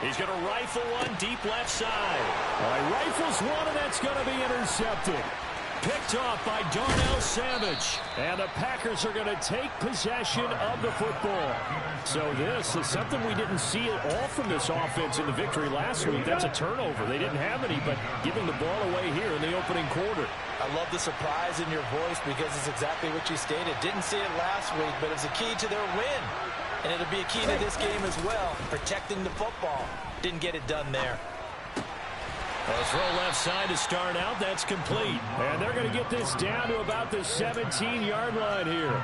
He's going to rifle one deep left side. Well, he rifles one, and that's going to be intercepted. Picked off by Darnell Savage. And the Packers are going to take possession of the football. So this is something we didn't see at all from this offense in the victory last week. That's a turnover. They didn't have any, but giving the ball away here in the opening quarter. I love the surprise in your voice because it's exactly what you stated. Didn't see it last week, but it's a key to their win. And it'll be a key to this game as well, protecting the football. Didn't get it done there. A throw left side to start out. That's complete. And they're going to get this down to about the 17-yard line here.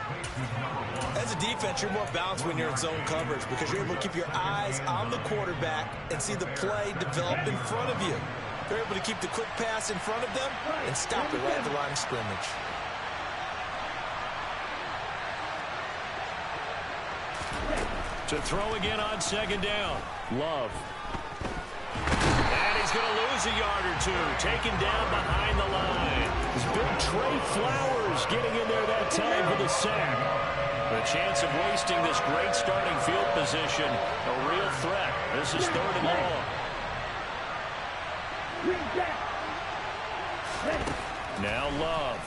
As a defense, you're more balanced when you're in zone coverage because you're able to keep your eyes on the quarterback and see the play develop in front of you. They're able to keep the quick pass in front of them and stop it right at the line of scrimmage. To throw again on second down. Love. And he's going to lose a yard or two. Taken down behind the line. This big Trey Flowers getting in there that time for the sack. The chance of wasting this great starting field position, a real threat. This is 3rd and long. Now Love.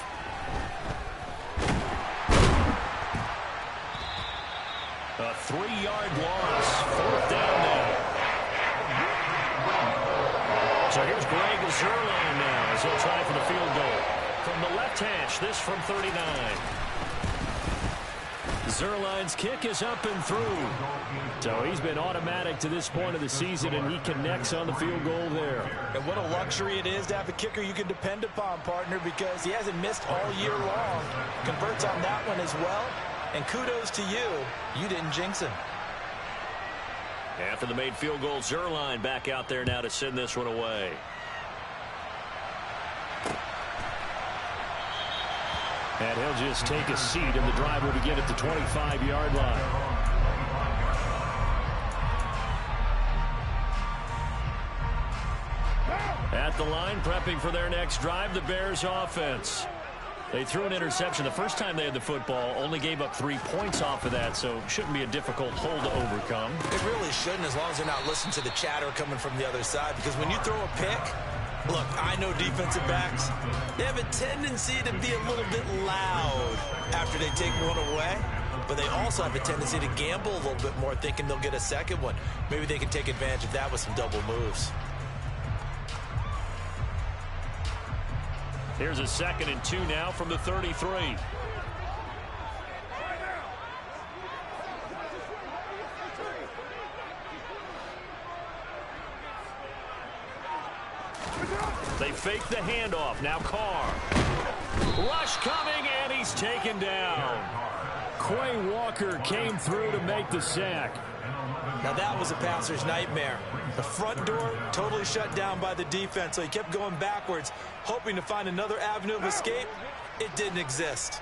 A 3-yard loss. 4th down now. So here's Greg Zuerlein now as he'll try for the field goal. From the left hash, this from 39. Zuerlein's kick is up and through. So he's been automatic to this point of the season, and he connects on the field goal there. And what a luxury it is to have a kicker you can depend upon, partner, because he hasn't missed all year long. Converts on that one as well. And kudos to you. You didn't jinx him. After the made field goal, Zuerlein back out there now to send this one away. And he'll just take a seat, and the drive will begin at the 25-yard line. At the line, prepping for their next drive, the Bears offense. They threw an interception the first time they had the football, only gave up 3 points off of that, so shouldn't be a difficult hole to overcome. It really shouldn't, as long as they're not listening to the chatter coming from the other side, because when you throw a pick, look, I know defensive backs, they have a tendency to be a little bit loud after they take one away, but they also have a tendency to gamble a little bit more, thinking they'll get a second one. Maybe they can take advantage of that with some double moves. Here's a 2nd and 2 now from the 33. They fake the handoff. Now Carr. Rush coming, and he's taken down. Quay Walker came through to make the sack. Now that was a passer's nightmare. The front door totally shut down by the defense, so he kept going backwards, hoping to find another avenue of escape. It didn't exist.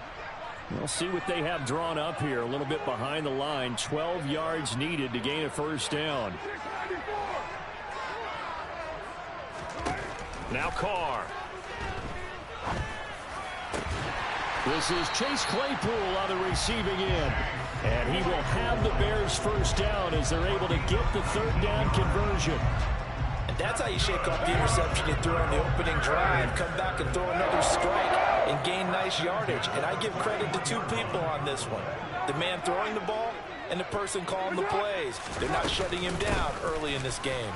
We'll see what they have drawn up here. A little bit behind the line. 12 yards needed to gain a first down. Now Carr. This is Chase Claypool on the receiving end. And he will have the Bears first down as they're able to get the 3rd down conversion. And that's how you shake off the interception you threw on the opening drive. Come back and throw another strike and gain nice yardage. And I give credit to 2 people on this one. The man throwing the ball and the person calling the plays. They're not shutting him down early in this game.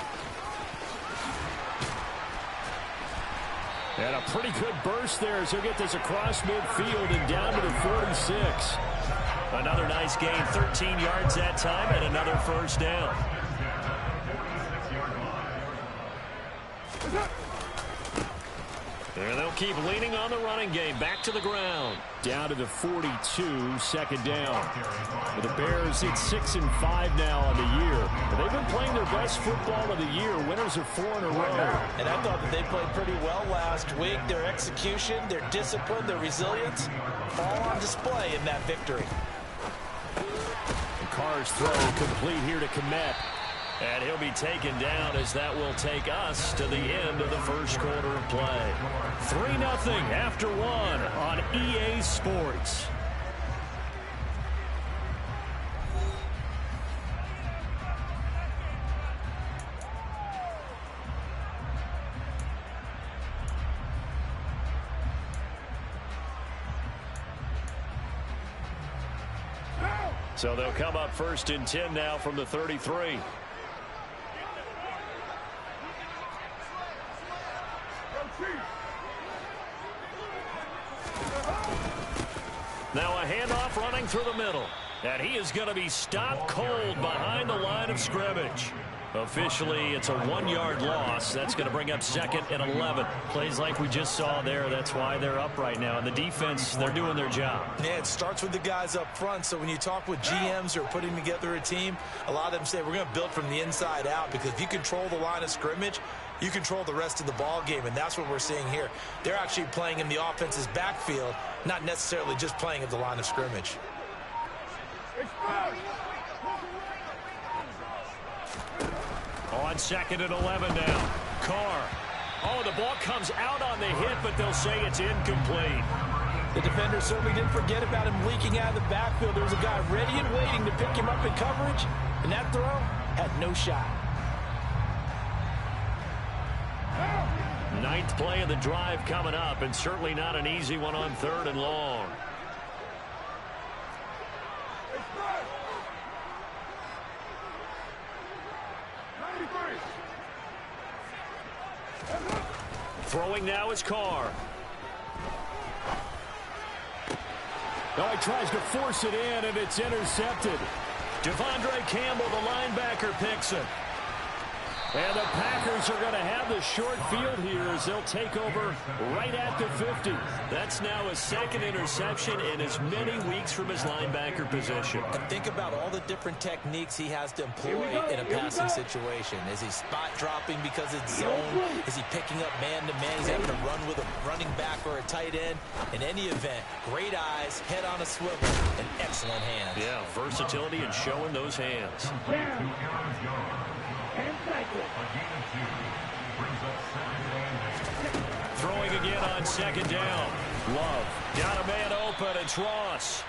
And a pretty good burst there as he'll get this across midfield and down to the 46. Another nice gain, 13 yards that time, and another first down. And they'll keep leaning on the running game. Back to the ground. Down to the 42, 2nd down. For the Bears, it's 6-5 now on the year. They've been playing their best football of the year. Winners of 4 in a row. And I thought that they played pretty well last week. Their execution, their discipline, their resilience, all on display in that victory. Carr's throw complete here to Kmet. And he'll be taken down as that will take us to the end of the first quarter of play. 3-0 after 1 on EA Sports. So they'll come up 1st and 10 now from the 33. Now a handoff running through the middle. And he is going to be stopped cold behind the line of scrimmage. Officially, it's a 1-yard loss. That's going to bring up 2nd and 11. Plays like we just saw there. That's why they're up right now. And the defense, they're doing their job. Yeah, it starts with the guys up front. So when you talk with GMs who are putting together a team, a lot of them say we're going to build from the inside out, because if you control the line of scrimmage, you control the rest of the ball game, and that's what we're seeing here. They're actually playing in the offense's backfield, not necessarily just playing at the line of scrimmage. On 2nd and 11 now. Carr. Oh, the ball comes out on the hit, but they'll say it's incomplete. The defender certainly didn't forget about him leaking out of the backfield. There was a guy ready and waiting to pick him up in coverage, and that throw had no shot. 9th play of the drive coming up, and certainly not an easy one on 3rd and long. Throwing now is Carr. Oh, he tries to force it in, and it's intercepted. Devondre Campbell, the linebacker, picks it. And the Packers are going to have the short field here as they'll take over right at the 50. That's now his 2nd interception in as many weeks from his linebacker position. And think about all the different techniques he has to employ in a passing situation. Is he spot dropping because it's zone? Is he picking up man-to-man? He's having to run with a running back or a tight end. In any event, great eyes, head on a swivel, and excellent hands. Yeah, versatility and showing those hands. Throwing again on 2nd down. Love. Got a man open. It's Ross.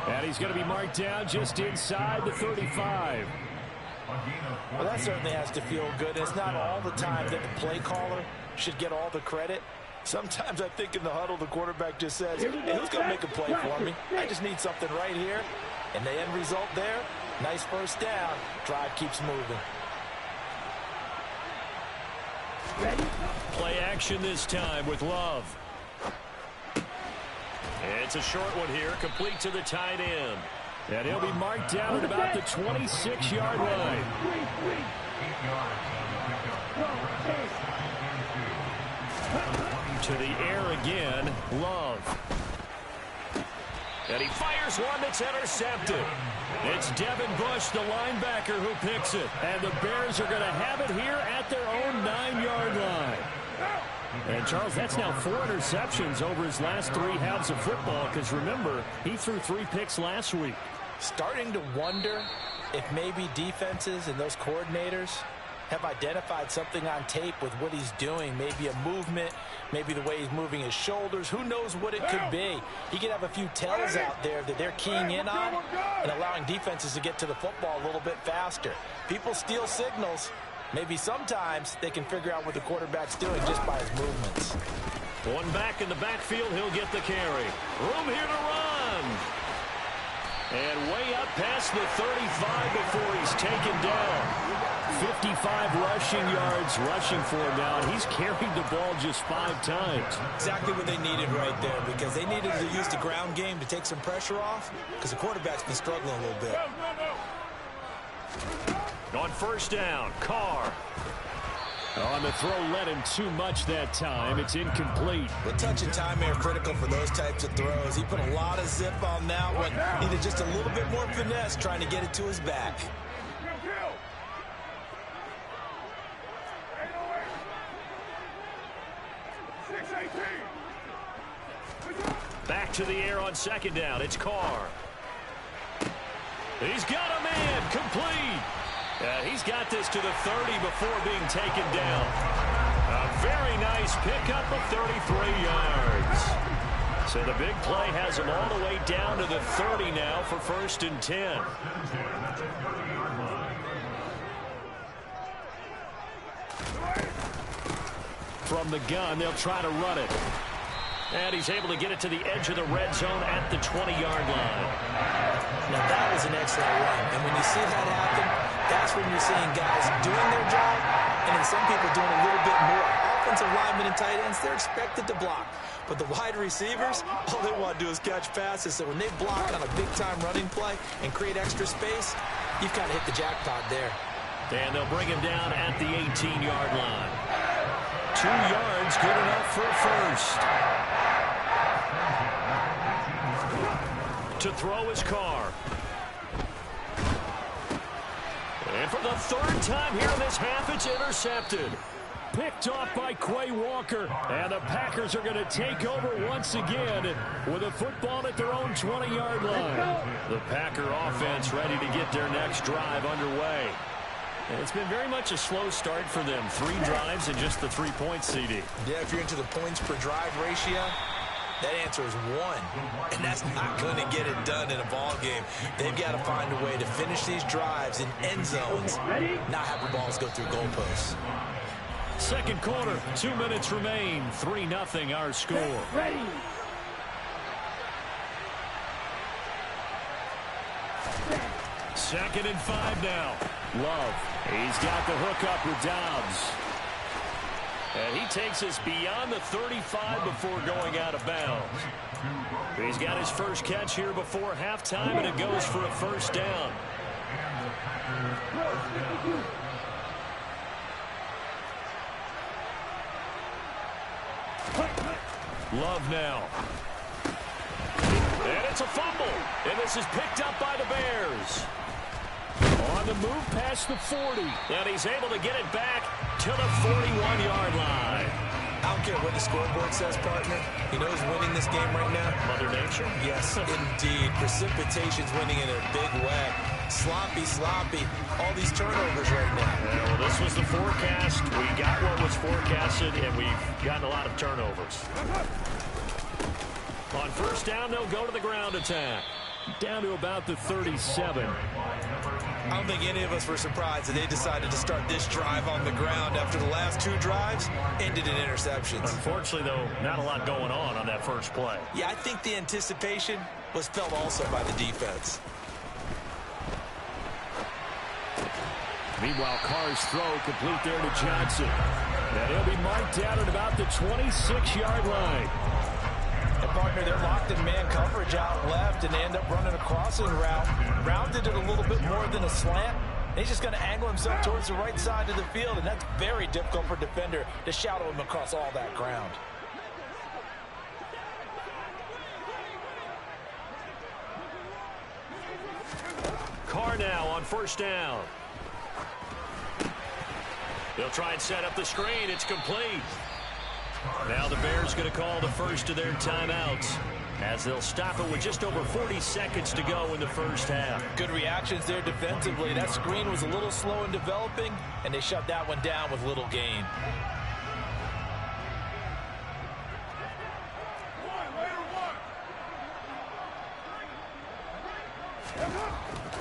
And he's going to be marked down just inside the 35. Well, that certainly has to feel good. It's not all the time that the play caller should get all the credit. Sometimes I think in the huddle, the quarterback just says, hey, who's going to make a play for me? I just need something right here. And the end result there, nice 1st down. Drive keeps moving. Play action this time with Love. It's a short one here, complete to the tight end. And he'll be marked down at about the 26-yard line. To the air again, Love. And he fires one that's intercepted. It's Devin Bush, the linebacker, who picks it. And the Bears are going to have it here at their own 9-yard line. And, Charles, that's now 4 interceptions over his last 3 halves of football, because, remember, he threw 3 picks last week. Starting to wonder if maybe defenses and those coordinators have identified something on tape with what he's doing. Maybe a movement, maybe the way he's moving his shoulders. Who knows what it could be? He could have a few tells out there that they're keying in on and allowing defenses to get to the football a little bit faster. People steal signals. Maybe sometimes they can figure out what the quarterback's doing just by his movements. One back in the backfield, he'll get the carry. Room here to run. And way up past the 35 before he's taken down. 55 rushing yards rushing for him now, and he's carried the ball just 5 times. Exactly what they needed right there, because they needed to use the ground game to take some pressure off, because the quarterback's been struggling a little bit. On 1st down, Carr. On the throw, led him too much that time. It's incomplete. The touch and time are critical for those types of throws. He put a lot of zip on that one. Needed just a little bit more finesse trying to get it to his back. Back to the air on 2nd down. It's Carr. He's got a man. Complete. He's got this to the 30 before being taken down. A very nice pickup of 33 yards. So the big play has him all the way down to the 30 now for 1st and 10. From the gun, they'll try to run it. And he's able to get it to the edge of the red zone at the 20-yard line. Now, that was an excellent run. And when you see that happen, that's when you're seeing guys doing their job and then some people doing a little bit more. Offensive linemen and tight ends, they're expected to block. But the wide receivers, all they want to do is catch passes. So when they block on a big-time running play and create extra space, you've kind of hit the jackpot there. And they'll bring him down at the 18-yard line. 2 yards, good enough for a first. To throw his car. And for the 3rd time here in this half, it's intercepted. Picked off by Quay Walker. And the Packers are going to take over once again with a football at their own 20-yard line. The Packer offense ready to get their next drive underway. And it's been very much a slow start for them. 3 drives and just the 3 points, CD. Yeah, if you're into the points per drive ratio, that answer is 1. And that's not going to get it done in a ball game. They've got to find a way to finish these drives in end zones, not have the balls go through goalposts. Second quarter, 2 minutes remain. 3-0 our score. Ready. Second and 5 now. Love. He's got the hook up with Dobbs. And he takes us beyond the 35 before going out of bounds. He's got his first catch here before halftime, and it goes for a first down. Love now. And it's a fumble. And this is picked up by the Bears. On the move past the 40. And he's able to get it back to the 41-yard line. I don't care what the scoreboard says, partner. You know who's winning this game right now? Mother Nature? Yes, indeed. Precipitation's winning in a big way. Sloppy, sloppy. All these turnovers right now. Well, this was the forecast. We got what was forecasted, and we've gotten a lot of turnovers. On first down, they'll go to the ground attack. Down to about the 37. I don't think any of us were surprised that they decided to start this drive on the ground after the last 2 drives ended in interceptions. Unfortunately, though, not a lot going on that first play. Yeah, I think the anticipation was felt also by the defense. Meanwhile, Carr's throw complete there to Johnson. And he'll be marked out at about the 26-yard line. And, partner, they're locked in man coverage out left, and they end up running a crossing route. Rounded it a little bit more than a slant. He's just going to angle himself towards the right side of the field, and that's very difficult for a defender to shadow him across all that ground. Carr now on first down. They'll try and set up the screen. It's complete. Now the Bears going to call the first of their timeouts as they'll stop it with just over 40 seconds to go in the first half. Good reactions there defensively. That screen was a little slow in developing, and they shut that one down with little gain.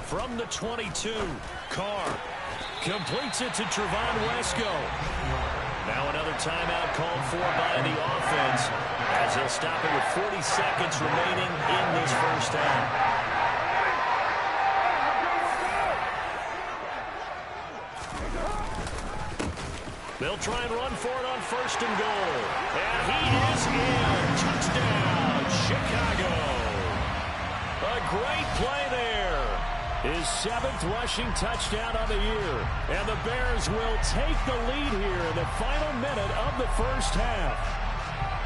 From the 22, Carr completes it to Trevon Wesco. Now another timeout called for by the offense as they'll stop it with 40 seconds remaining in this first half. They'll try and run for it on first and goal. And he is in. Touchdown, Chicago. A great play there. His 7th rushing touchdown on the year. And the Bears will take the lead here in the final minute of the first half.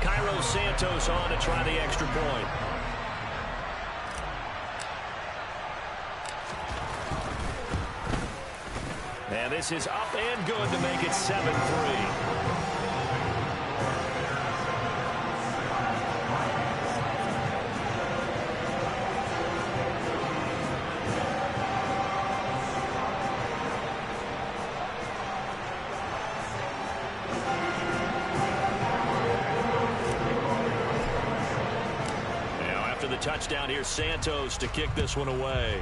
Cairo Santos on to try the extra point. And this is up and good to make it 7-3. Touchdown here, Santos to kick this one away.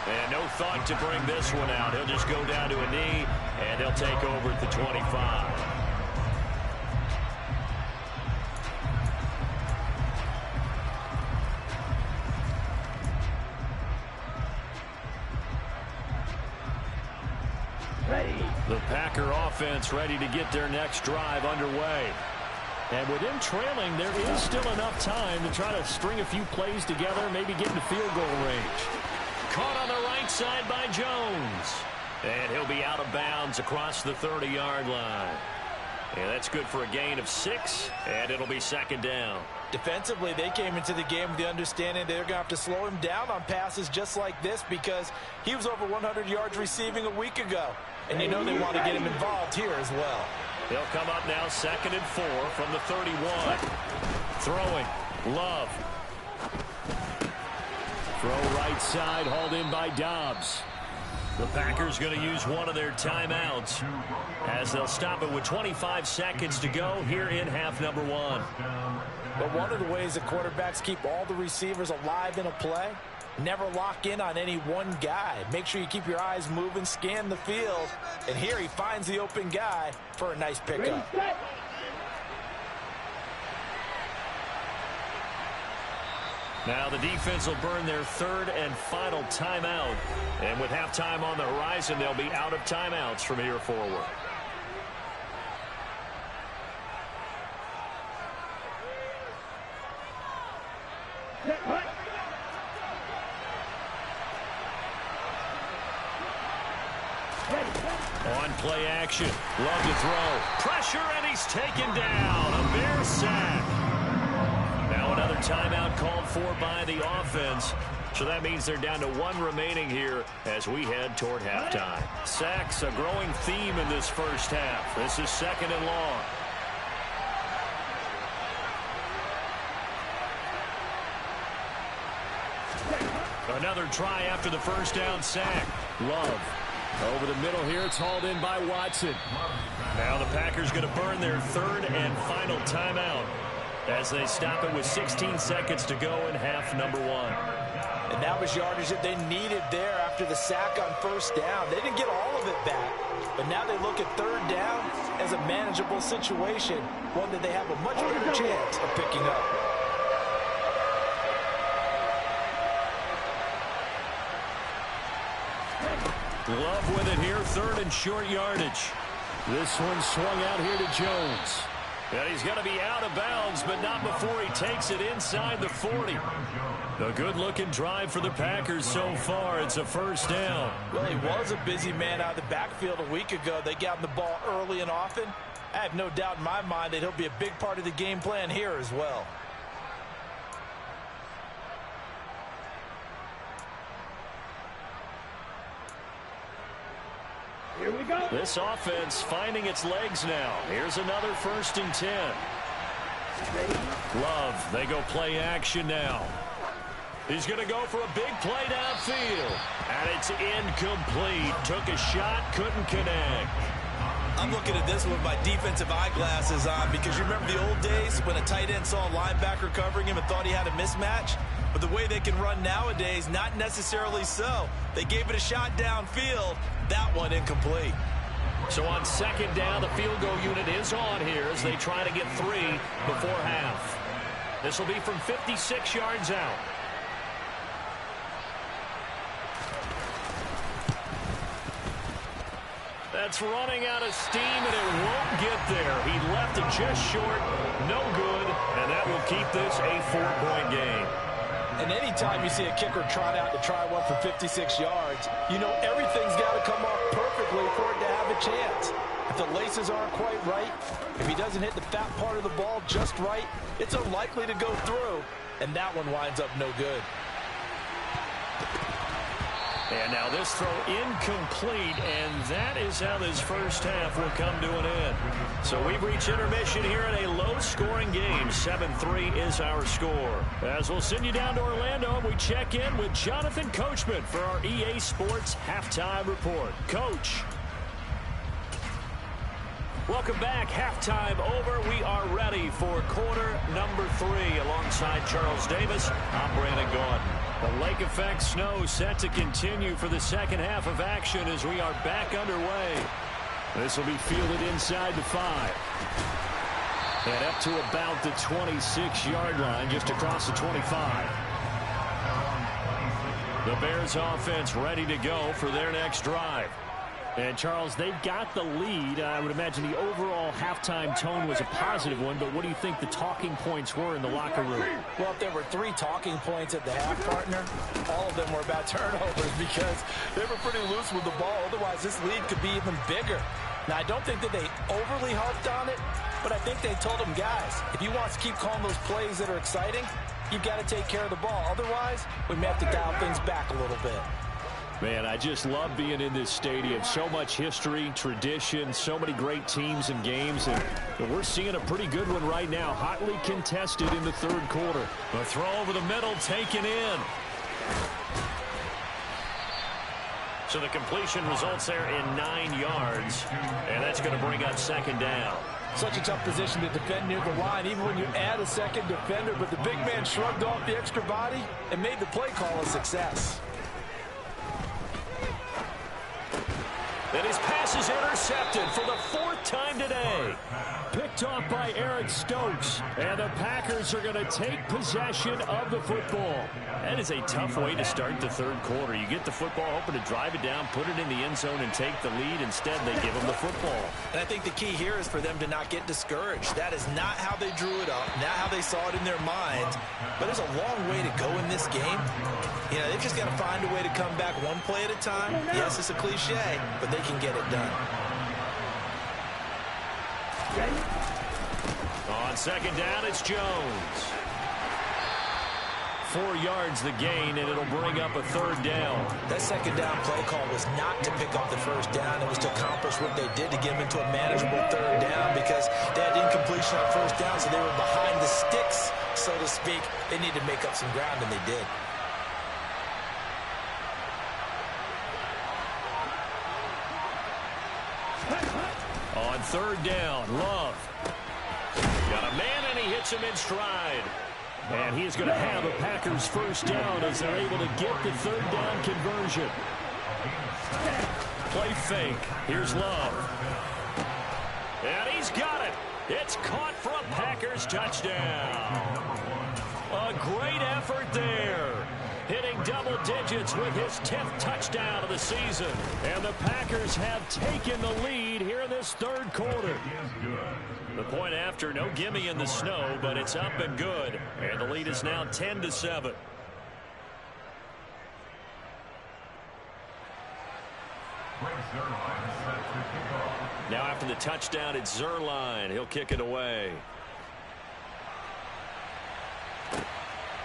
And no thought to bring this one out. He'll just go down to a knee, and they'll take over at the 25. The Packer offense ready to get their next drive underway. And with them trailing, there is still enough time to try to string a few plays together, maybe get into field goal range. Caught on the right side by Jones. And he'll be out of bounds across the 30-yard line. And that's good for a gain of 6, and it'll be second down. Defensively, they came into the game with the understanding they're going to have to slow him down on passes just like this because he was over 100 yards receiving a week ago. And you know they want to get him involved here as well. They'll come up now 2nd and 4 from the 31. Throwing. Love. Throw right side, hauled in by Dobbs. The Packers going to use one of their timeouts as they'll stop it with 25 seconds to go here in half number 1. But one of the ways the quarterbacks keep all the receivers alive in a play, never lock in on any one guy. Make sure you keep your eyes moving, scan the field, and here he finds the open guy for a nice pickup. Now the defense will burn their 3rd and final timeout. And with halftime on the horizon, they'll be out of timeouts from here forward. On play action. Love to throw. Pressure, and he's taken down. A Bear sack. Now another timeout called for by the offense. So that means they're down to 1 remaining here as we head toward halftime. Sacks, a growing theme in this first half. This is 2nd and long. Another try after the first down sack. Love. Over the middle here, it's hauled in by Watson. Now the Packers going to burn their 3rd and final timeout as they stop it with 16 seconds to go in half number 1. And that was yardage that they needed there after the sack on first down. They didn't get all of it back, but now they look at 3rd down as a manageable situation, one that they have a much better chance of picking up. Love with it here, 3rd and short yardage. This one swung out here to Jones. And he's going to be out of bounds, but not before he takes it inside the 40. A good-looking drive for the Packers so far. It's a first down. Well, he was a busy man out of the backfield a week ago. They got him the ball early and often. I have no doubt in my mind that he'll be a big part of the game plan here as well. Here we go. This offense finding its legs now. Here's another 1st and 10. Love, they go play action now. He's going to go for a big play downfield. And it's incomplete. Took a shot, couldn't connect. I'm looking at this with my defensive eyeglasses on because you remember the old days when a tight end saw a linebacker covering him and thought he had a mismatch? But the way they can run nowadays, not necessarily so. They gave it a shot downfield. That one incomplete. So on 2nd down, the field goal unit is on here as they try to get 3 before half. This will be from 56 yards out. That's running out of steam, and it won't get there. He left it just short. No good, and that will keep this a 4-point game. And anytime you see a kicker trot out to try one for 56 yards, you know everything's got to come off perfectly for it to have a chance. If the laces aren't quite right, if he doesn't hit the fat part of the ball just right, it's unlikely to go through, and that one winds up no good. And now this throw incomplete, and that is how this first half will come to an end. So we've reached intermission here in a low-scoring game. 7-3 is our score. As we'll send you down to Orlando, and we check in with Jonathan Coachman for our EA Sports Halftime Report. Coach. Welcome back. Halftime over. We are ready for quarter number 3. Alongside Charles Davis, I'm Brandon Gaudin. The lake effect snow set to continue for the second half of action as we are back underway. This will be fielded inside the 5. And up to about the 26-yard line, just across the 25. The Bears offense ready to go for their next drive. And, Charles, they've got the lead. I would imagine the overall halftime tone was a positive one, but what do you think the talking points were in the locker room? Well, if there were 3 talking points at the half, partner, all of them were about turnovers because they were pretty loose with the ball. Otherwise, this lead could be even bigger. Now, I don't think that they overly harped on it, but I think they told them, guys, if you want to keep calling those plays that are exciting, you've got to take care of the ball. Otherwise, we may have to dial things back a little bit. Man, I just love being in this stadium. So much history, tradition, so many great teams and games, and we're seeing a pretty good one right now. Hotly contested in the third quarter. The throw over the middle taken in. So the completion results there in 9 yards, and that's going to bring up second down. Such a tough position to defend near the line, even when you add a second defender, but the big man shrugged off the extra body and made the play call a success. And his pass is intercepted for the 4th time today. Picked off by Eric Stokes. And the Packers are going to take possession of the football. That is a tough way to start the third quarter. You get the football, hoping to drive it down, put it in the end zone, and take the lead. Instead, they give them the football. And I think the key here is for them to not get discouraged. That is not how they drew it up, not how they saw it in their minds. But there's a long way to go in this game. You know, they've just got to find a way to come back one play at a time. Yes, it's a cliche, but they can get it done. On second down, it's Jones. 4 yards the gain, and it'll bring up a third down. That second down play call was not to pick up the first down. It was to accomplish what they did to get them into a manageable third down because they had incompletion on first down, so they were behind the sticks, so to speak. They needed to make up some ground, and they did. On third down, Love. Got a man, and he hits him in stride. And he's going to have a Packers first down as they're able to get the third down conversion. Play fake. Here's Love. And he's got it. It's caught for a Packers touchdown. A great effort there. Hitting double digits with his 10th touchdown of the season. And the Packers have taken the lead here in this third quarter. The point after, no gimme in the snow, but it's up and good. And the lead is now 10-7. Now after the touchdown, it's Zerline. He'll kick it away.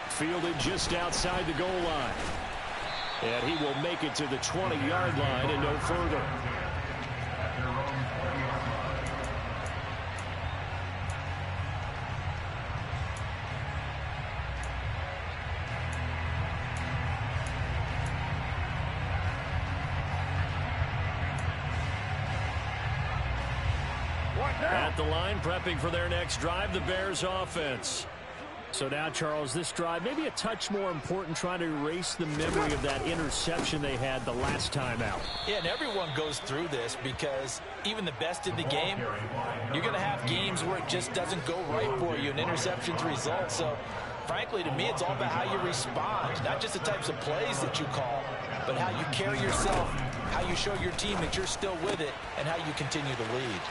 Fielded just outside the goal line. And he will make it to the 20-yard line and no further. At the line, prepping for their next drive, the Bears offense. So now, Charles, this drive, maybe a touch more important, trying to erase the memory of that interception they had the last time out. Yeah, and everyone goes through this because even the best in the game, you're going to have games where it just doesn't go right for you, and interceptions result. So, frankly, to me, it's all about how you respond, not just the types of plays that you call, but how you carry yourself, how you show your team that you're still with it, and how you continue to lead.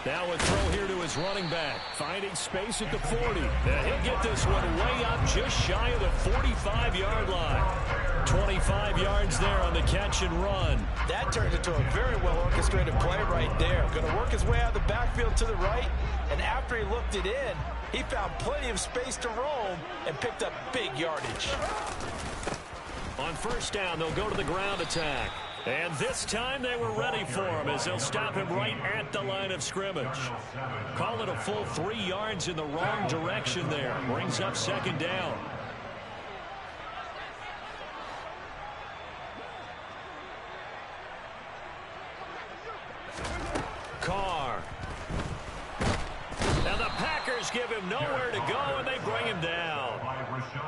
Now a throw here to his running back, finding space at the 40. And he'll get this one way up just shy of the 45-yard line. 25 yards there on the catch and run. That turned into a very well-orchestrated play right there. Going to work his way out of the backfield to the right, and after he looked it in, he found plenty of space to roam and picked up big yardage. On first down, they'll go to the ground attack. And this time they were ready for him as they'll stop him right at the line of scrimmage. Call it a full 3 yards in the wrong direction there. Brings up second down. Carr. Now the Packers give him nowhere to go, and they bring him down.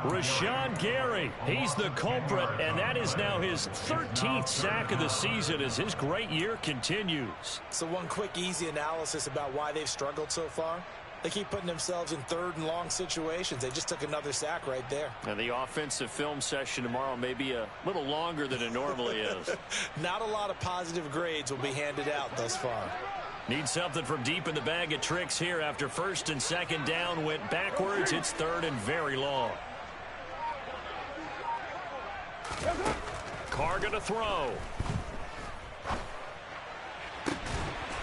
Rashawn Gary, he's the culprit, and that is now his 13th sack of the season as his great year continues. So one quick, easy analysis about why they've struggled so far. They keep putting themselves in third and long situations. They just took another sack right there. And the offensive film session tomorrow may be a little longer than it normally is. Not a lot of positive grades will be handed out thus far. Need something from deep in the bag of tricks here after first and second down went backwards. It's third and very long. Carr going to throw.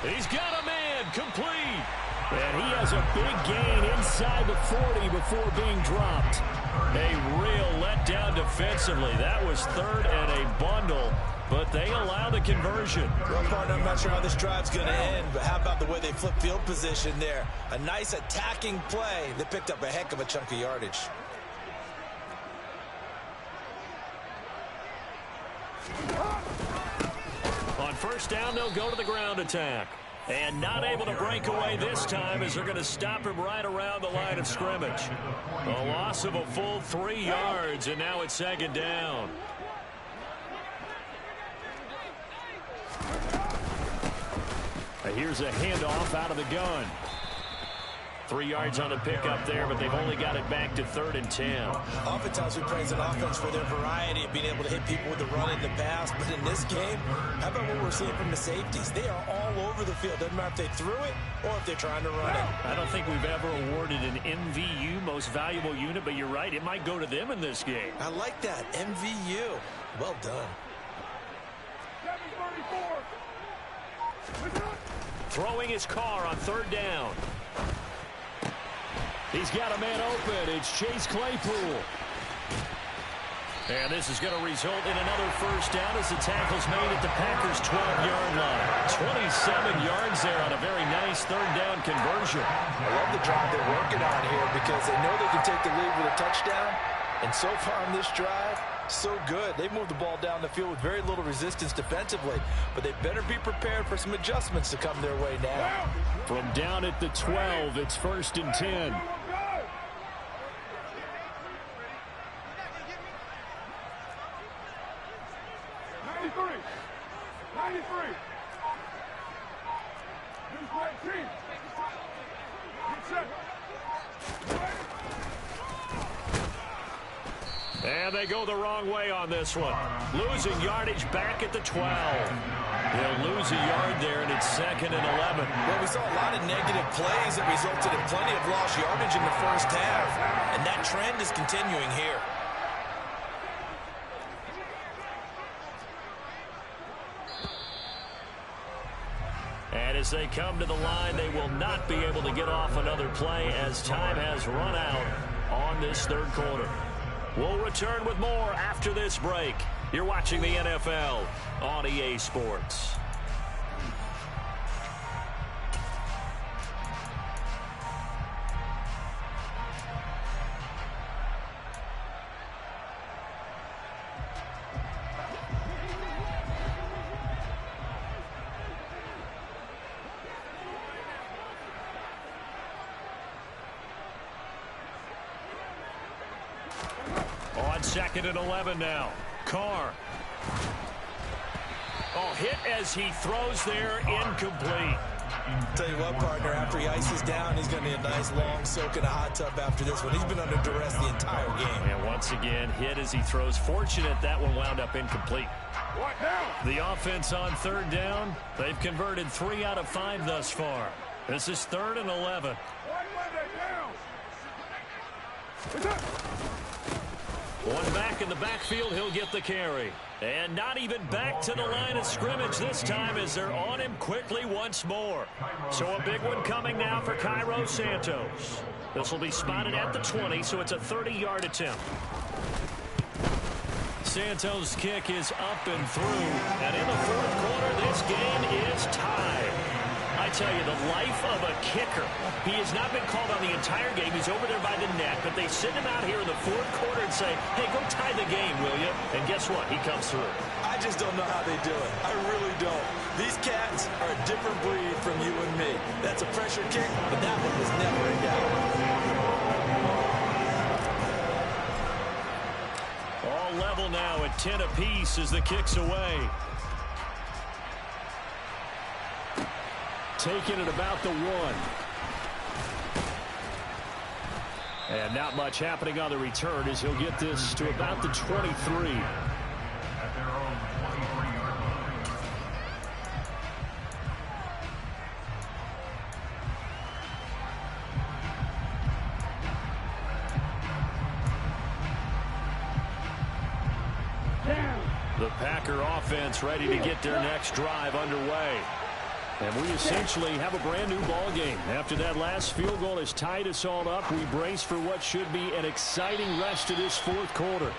He's got a man complete. And he has a big gain inside the 40 before being dropped. A real letdown defensively. That was third and a bundle, but they allow the conversion. Well, partner, I'm not sure how this drive's going to end, but how about the way they flip field position there? A nice attacking play that picked up a heck of a chunk of yardage. On first down, they'll go to the ground attack. And not able to break away this time as they're going to stop him right around the line of scrimmage. A loss of a full 3 yards, and now it's second down. Here's a handoff out of the gun. 3 yards on the pickup there, but they've only got it back to 3rd and 10. Oftentimes we praise an offense for their variety of being able to hit people with the run in the pass, but in this game, how about what we're seeing from the safeties? They are all over the field. Doesn't matter if they threw it or if they're trying to run it. I don't think we've ever awarded an MVU, most valuable unit, but you're right, it might go to them in this game. I like that, MVU. Well done. Throwing his Carr on 3rd down. He's got a man open. It's Chase Claypool. And this is going to result in another first down as the tackle's made at the Packers' 12-yard line. 27 yards there on a very nice 3rd down conversion. I love the drive they're working on here because they know they can take the lead with a touchdown. And so far on this drive, so good. They've moved the ball down the field with very little resistance defensively, but they better be prepared for some adjustments to come their way now. From down at the 12, it's 1st and 10. And they go the wrong way on this one. Losing yardage back at the 12. They'll lose a yard there, and it's 2nd and 11. Well, we saw a lot of negative plays that resulted in plenty of lost yardage in the first half, and that trend is continuing here. And as they come to the line, they will not be able to get off another play as time has run out on this 3rd quarter. We'll return with more after this break. You're watching the NFL on EA Sports. On 2nd and 11 now. Carr. Oh, hit as he throws there, incomplete. Tell you what, partner, after he ices down, he's going to need a nice long soak in a hot tub after this one. He's been under duress the entire game. And once again, hit as he throws. Fortunate that one wound up incomplete. The offense on 3rd down, they've converted 3 out of 5 thus far. This is 3rd and 11. One back in the backfield, he'll get the carry. And not even back to the line of scrimmage this time as they're on him quickly once more. So a big one coming now for Cairo Santos. This will be spotted at the 20, so it's a 30-yard attempt. Santos' kick is up and through. And in the 4th quarter, this game is tied. I tell you, the life of a kicker. He has not been called on the entire game. He's over there by the net, but they send him out here in the 4th quarter and say, hey, go tie the game, will you? And guess what? He comes through. I just don't know how they do it. I really don't. These cats are a different breed from you and me. That's a pressure kick, but that one was never in doubt. make 10 apiece as the kick's away. Taking it about the 1. And not much happening on the return as he'll get this to about the 23. The Packer offense ready to get their next drive underway. And we essentially have a brand new ball game. After that last field goal has tied us all up, we brace for what should be an exciting rest of this fourth quarter.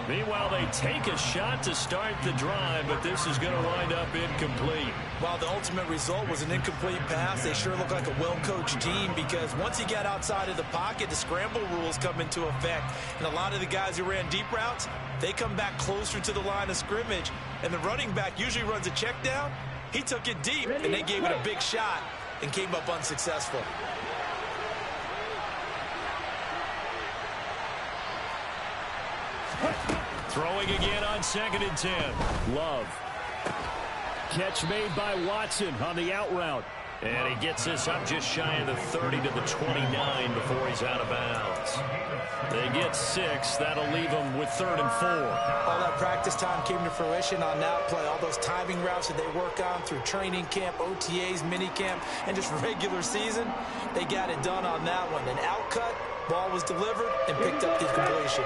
Meanwhile, they take a shot to start the drive, but this is going to wind up incomplete. While the ultimate result was an incomplete pass, they sure look like a well-coached team because once he got outside of the pocket, the scramble rules come into effect. And a lot of the guys who ran deep routes, they come back closer to the line of scrimmage. And the running back usually runs a check down. He took it deep, and they gave it a big shot and came up unsuccessful. Throwing again on 2nd and 10. Love. Catch made by Watson on the out route. And he gets this up just shy of the 30 to the 29 before he's out of bounds. They get 6. That'll leave them with 3rd and 4. All that practice time came to fruition on that play. All those timing routes that they work on through training camp, OTAs, mini camp, and just regular season, they got it done on that one. An out cut, ball was delivered, and picked up the completion.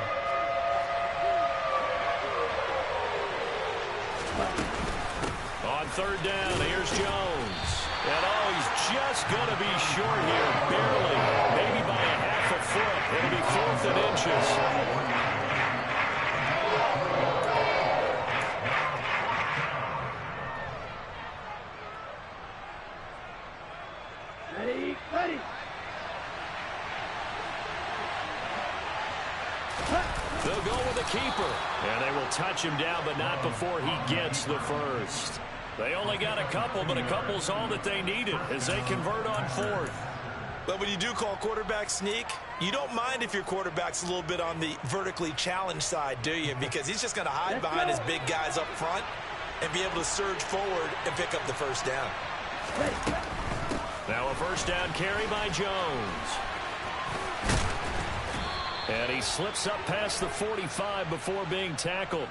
On 3rd down, here's Jones. And he's just going to be short here, barely, maybe by a half a foot. It'll be 4th and inches. Ready. They'll go with the keeper. And they will touch him down, but not before he gets the first. They only got a couple, but a couple's all that they needed as they convert on 4th. But when you do call quarterback sneak, you don't mind if your quarterback's a little bit on the vertically challenged side, do you? Because he's just going to hide behind his big guys up front and be able to surge forward and pick up the first down. Now a first down carry by Jones. And he slips up past the 45 before being tackled.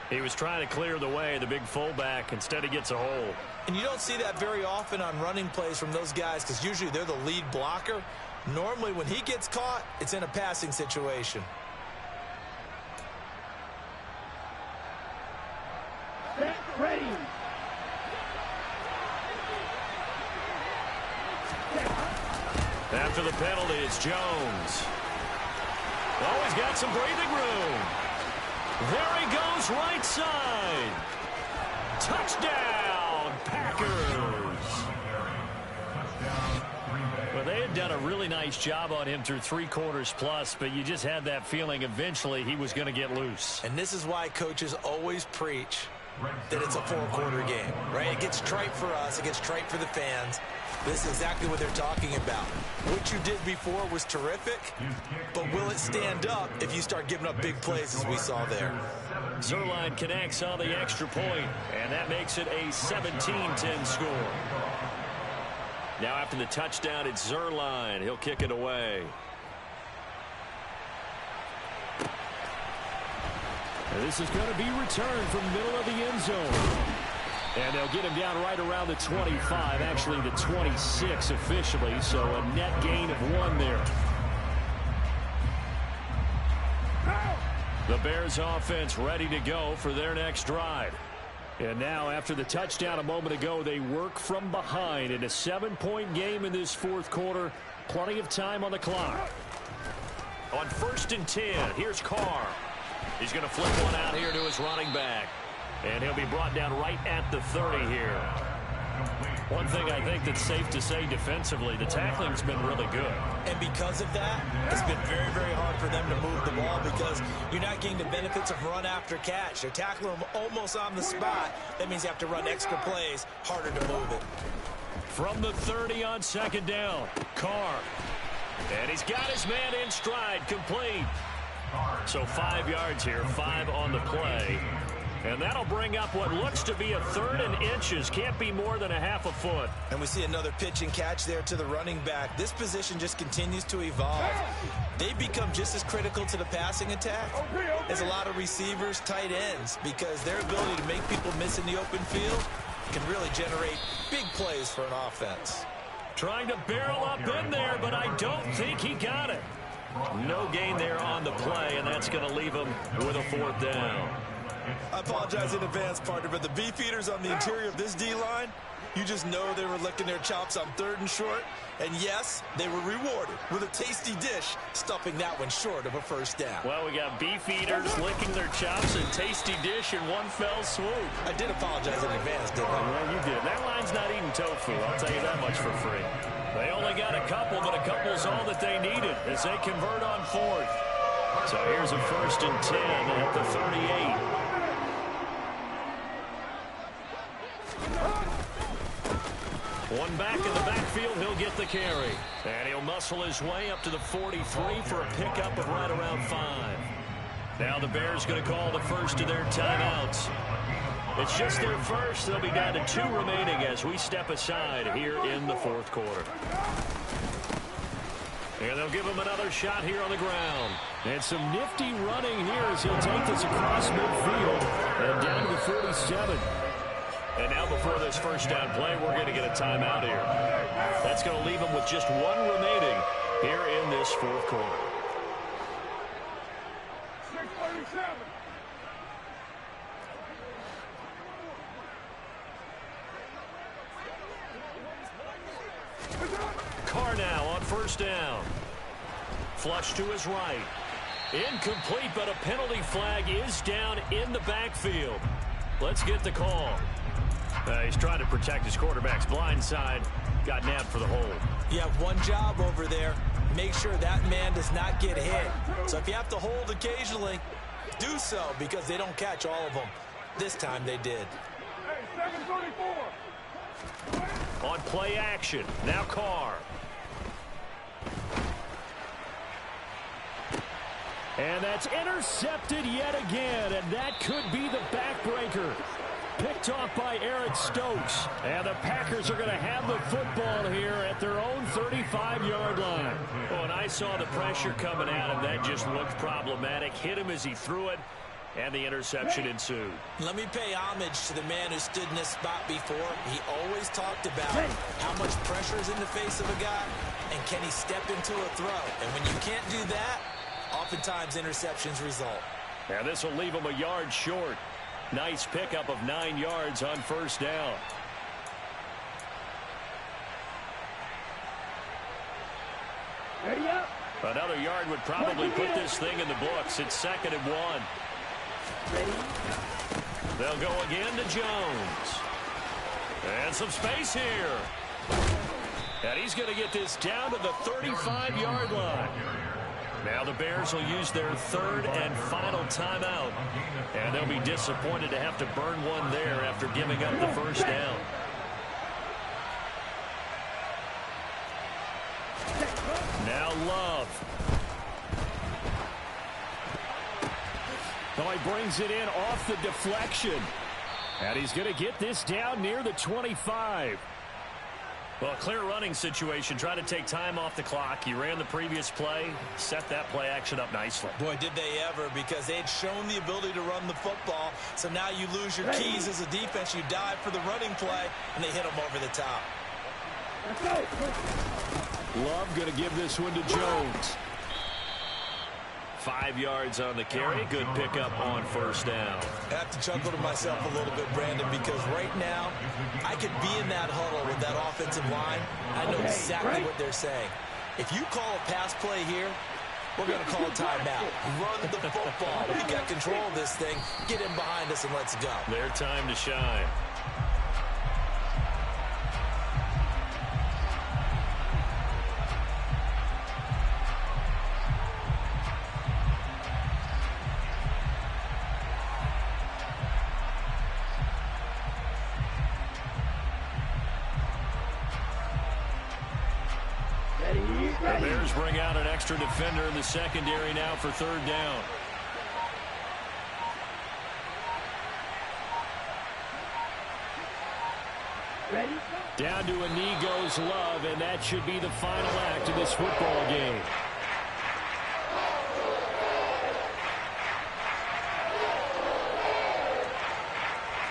He was trying to clear the way, the big fullback. Instead, he gets a hole. And you don't see that very often on running plays from those guys because usually they're the lead blocker. Normally, when he gets caught, it's in a passing situation. Ready. After the penalty, it's Jones. Oh, he's got some breathing room. There he goes, right side. Touchdown, Packers. Well, they had done a really nice job on him through 3 quarters plus, but you just had that feeling eventually he was going to get loose. And this is why coaches always preach that it's a 4-quarter game, right? It gets trite for us. It gets trite for the fans. This is exactly what they're talking about. What you did before was terrific, but will it stand up if you start giving up big plays as we saw there? Zerline connects on the extra point, and that makes it a 17-10 score. Now after the touchdown, it's Zerline. He'll kick it away. And this is going to be returned from the middle of the end zone. And they'll get him down right around the 25, actually the 26 officially, so a net gain of 1 there. The Bears offense ready to go for their next drive. And now after the touchdown a moment ago, they work from behind in a 7-point game in this fourth quarter. Plenty of time on the clock. On 1st and 10, here's Carr. He's going to flip one out here to his running back. And he'll be brought down right at the 30 here. One thing I think that's safe to say defensively, the tackling's been really good. And because of that, it's been very, very hard for them to move the ball because you're not getting the benefits of run after catch. They're tackling them almost on the spot. That means you have to run extra plays, harder to move it. From the 30 on 2nd down, Carr. And he's got his man in stride, complete. So 5 yards here, 5 on the play. And that'll bring up what looks to be a 3rd and inches. Can't be more than a half a foot. And we see another pitch and catch there to the running back. This position just continues to evolve. They become just as critical to the passing attack as a lot of receivers, tight ends, because their ability to make people miss in the open field can really generate big plays for an offense. Trying to barrel up in there, but I don't think he got it. No gain there on the play, and that's going to leave him with a 4th down. I apologize in advance, partner, but the beefeaters on the interior of this D-line, you just know they were licking their chops on 3rd and short. And yes, they were rewarded with a tasty dish, stuffing that one short of a 1st down. Well, we got beefeaters licking their chops and tasty dish in one fell swoop. I did apologize in advance, didn't I? Well, you did. That line's not eating tofu, I'll tell you that much for free. They only got a couple, but a couple's all that they needed as they convert on 4th. So here's a 1st and 10 at the 38. One back in the backfield, he'll get the carry. And he'll muscle his way up to the 43 for a pickup of right around 5. Now the Bears going to call the first of their timeouts. It's just their first. They'll be down to 2 remaining as we step aside here in the 4th quarter. And they'll give him another shot here on the ground. And some nifty running here as he'll take this across midfield and down to the 47. And now before this 1st down play, we're going to get a timeout here. That's going to leave him with just 1 remaining here in this 4th quarter. 6:37. Carr now on 1st down. Flush to his right. Incomplete, but a penalty flag is down in the backfield. Let's get the call. He's trying to protect his quarterback's blind side. Got nabbed for the hold. You have one job over there. Make sure that man does not get hit. So if you have to hold occasionally, do so because they don't catch all of them. This time they did. Hey, 7:34. On play action. Now Carr. And that's intercepted yet again, and that could be the backbreaker. Picked off by Eric Stokes. And the Packers are going to have the football here at their own 35-yard line. Oh, and I saw the pressure coming at him. That just looked problematic. Hit him as he threw it, and the interception ensued. Let me pay homage to the man who stood in this spot before. He always talked about how much pressure is in the face of a guy, and can he step into a throw. And when you can't do that, oftentimes interceptions result. Now this will leave him a yard short. Nice pickup of 9 yards on 1st down. Ready up. Another yard would probably put this thing in the books. It's 2nd and 1. Ready. They'll go again to Jones. And some space here. And he's going to get this down to the 35-yard line. Now the Bears will use their 3rd and final timeout. And they'll be disappointed to have to burn one there after giving up the 1st down. Now Love. Oh, he brings it in off the deflection. And he's going to get this down near the 25. Well, clear running situation. Try to take time off the clock. He ran the previous play, set that play action up nicely. Boy, did they ever, because they had shown the ability to run the football. So now you lose your keys as a defense. You dive for the running play, and they hit them over the top. Let's go. Love going to give this one to Jones. 5 yards on the carry. Good pickup on 1st down. I have to chuckle to myself a little bit, Brandon, because right now I could be in that huddle with that offensive line. I know exactly what they're saying. If you call a pass play here, we're going to call a timeout. Run the football. We got control of this thing. Get in behind us and let's go. Their time to shine. Ready. The Bears bring out an extra defender in the secondary now for third down. Ready? Down to a knee goes Love, and that should be the final act of this football game.